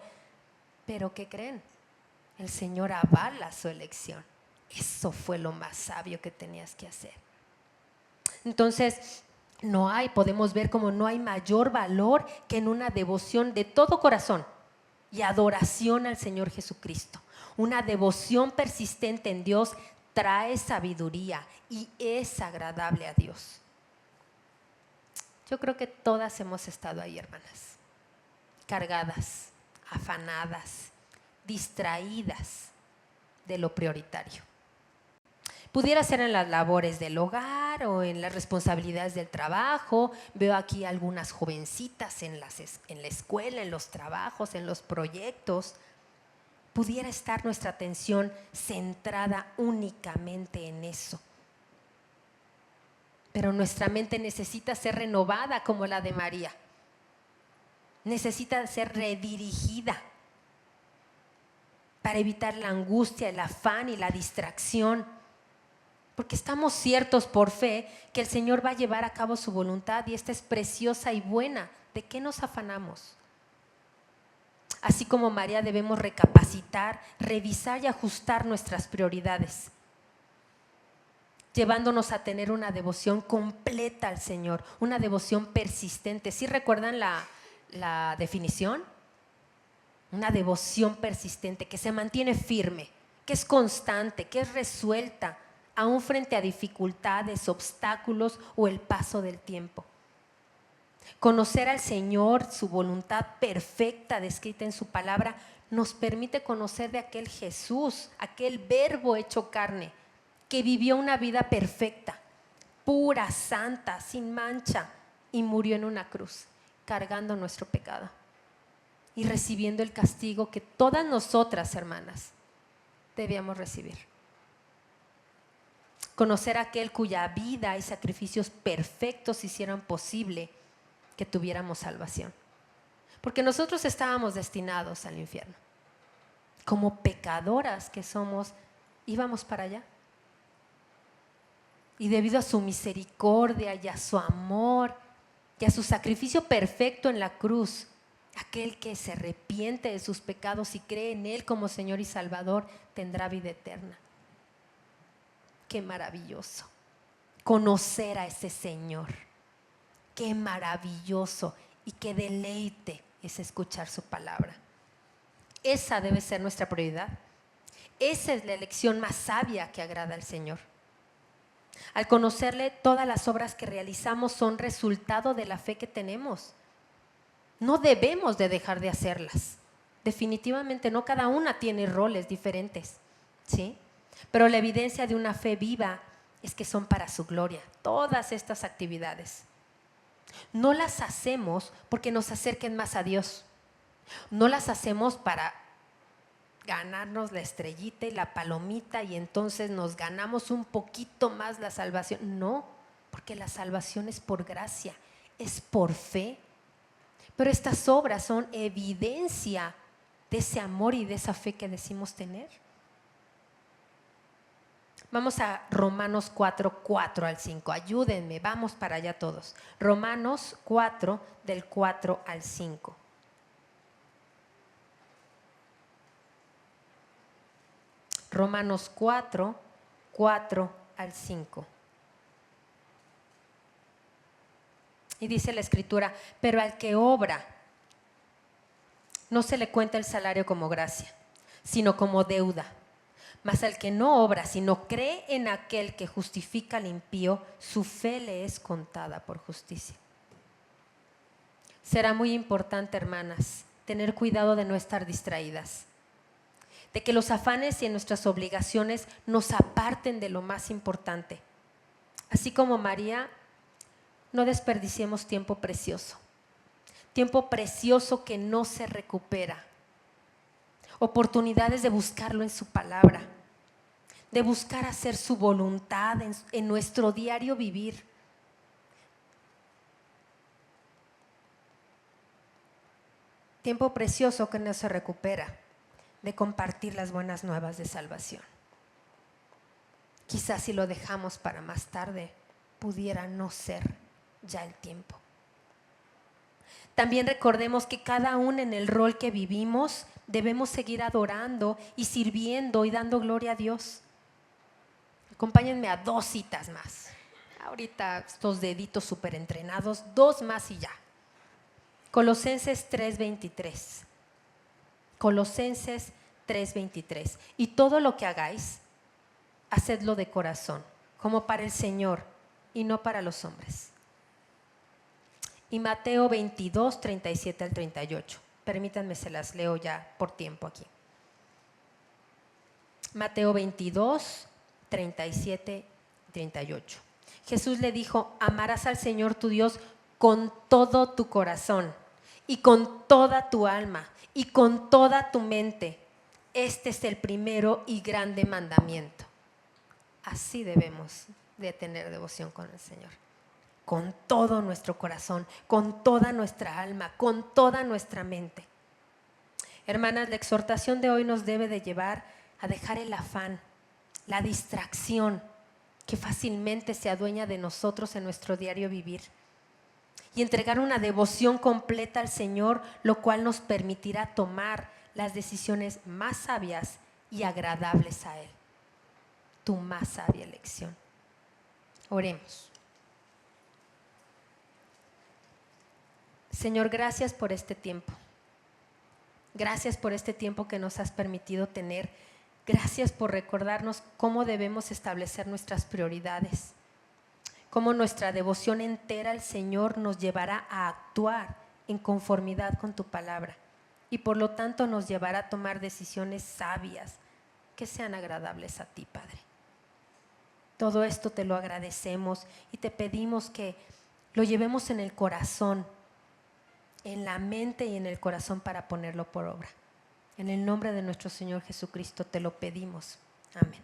Pero ¿qué creen? El Señor avala su elección. Eso fue lo más sabio que tenías que hacer. Entonces, podemos ver como no hay mayor valor que en una devoción de todo corazón y adoración al Señor Jesucristo. Una devoción persistente en Dios trae sabiduría y es agradable a Dios. Yo creo que todas hemos estado ahí, hermanas, cargadas, afanadas, distraídas de lo prioritario. Pudiera ser en las labores del hogar o en las responsabilidades del trabajo. Veo aquí algunas jovencitas en la escuela, en los trabajos, en los proyectos. Pudiera estar nuestra atención centrada únicamente en eso. Pero nuestra mente necesita ser renovada como la de María. Necesita ser redirigida para evitar la angustia, el afán y la distracción. Porque estamos ciertos por fe que el Señor va a llevar a cabo su voluntad y esta es preciosa y buena. ¿De qué nos afanamos? Así como María debemos recapacitar, revisar y ajustar nuestras prioridades, llevándonos a tener una devoción completa al Señor, una devoción persistente. ¿Sí recuerdan la definición? Una devoción persistente que se mantiene firme, que es constante, que es resuelta, aún frente a dificultades, obstáculos o el paso del tiempo. Conocer al Señor, su voluntad perfecta descrita en su palabra, nos permite conocer de aquel Jesús, aquel Verbo hecho carne, que vivió una vida perfecta, pura, santa, sin mancha, y murió en una cruz, cargando nuestro pecado y recibiendo el castigo que todas nosotras, hermanas, debíamos recibir. Conocer a aquel cuya vida y sacrificios perfectos hicieron posible que tuviéramos salvación. Porque nosotros estábamos destinados al infierno. Como pecadoras que somos, íbamos para allá. Y debido a su misericordia y a su amor y a su sacrificio perfecto en la cruz, aquel que se arrepiente de sus pecados y cree en Él como Señor y Salvador, tendrá vida eterna. qué maravilloso conocer a ese Señor. Qué maravilloso y qué deleite es escuchar su palabra. Esa debe ser nuestra prioridad. Esa es la elección más sabia que agrada al Señor. Al conocerle, todas las obras que realizamos son resultado de la fe que tenemos. No debemos de dejar de hacerlas. Definitivamente no, cada una tiene roles diferentes, ¿sí? Pero la evidencia de una fe viva es que son para su gloria, todas estas actividades. No las hacemos porque nos acerquen más a Dios. No las hacemos para ganarnos la estrellita y la palomita y entonces nos ganamos un poquito más la salvación. No, porque la salvación es por gracia, es por fe. Pero estas obras son evidencia de ese amor y de esa fe que decimos tener. Vamos a Romanos 4, 4 al 5. Ayúdenme, vamos para allá todos. Romanos 4, del 4 al 5. Romanos 4, 4 al 5. Y dice la Escritura, pero al que obra, no se le cuenta el salario como gracia, sino como deuda. Mas al que no obra, sino cree en aquel que justifica al impío, su fe le es contada por justicia. Será muy importante, hermanas, tener cuidado de no estar distraídas, de que los afanes y nuestras obligaciones nos aparten de lo más importante. Así como María, no desperdiciemos tiempo precioso que no se recupera. Oportunidades de buscarlo en su palabra, de buscar hacer su voluntad en nuestro diario vivir. Tiempo precioso que no se recupera, de compartir las buenas nuevas de salvación. Quizás si lo dejamos para más tarde, pudiera no ser ya el tiempo. También recordemos que cada uno en el rol que vivimos debemos seguir adorando y sirviendo y dando gloria a Dios. Acompáñenme a 2 citas más. Ahorita estos deditos súper entrenados, 2 más y ya. Colosenses 3:23. Colosenses 3:23. Y todo lo que hagáis, hacedlo de corazón, como para el Señor y no para los hombres. Y Mateo 22, 37 al 38. Permítanme, se las leo ya por tiempo aquí. Mateo 22, 37 y 38. Jesús le dijo, amarás al Señor tu Dios con todo tu corazón y con toda tu alma y con toda tu mente. Este es el primero y grande mandamiento. Así debemos de tener devoción con el Señor. Con todo nuestro corazón, con toda nuestra alma, con toda nuestra mente. Hermanas, la exhortación de hoy nos debe de llevar a dejar el afán, la distracción que fácilmente se adueña de nosotros en nuestro diario vivir y entregar una devoción completa al Señor, lo cual nos permitirá tomar las decisiones más sabias y agradables a Él. Tu más sabia elección. Oremos. Señor, gracias por este tiempo. Gracias por este tiempo que nos has permitido tener. Gracias por recordarnos cómo debemos establecer nuestras prioridades, cómo nuestra devoción entera al Señor nos llevará a actuar en conformidad con tu palabra y por lo tanto nos llevará a tomar decisiones sabias que sean agradables a ti, Padre. Todo esto te lo agradecemos y te pedimos que lo llevemos en el corazón, en la mente y en el corazón para ponerlo por obra. En el nombre de nuestro Señor Jesucristo te lo pedimos. Amén.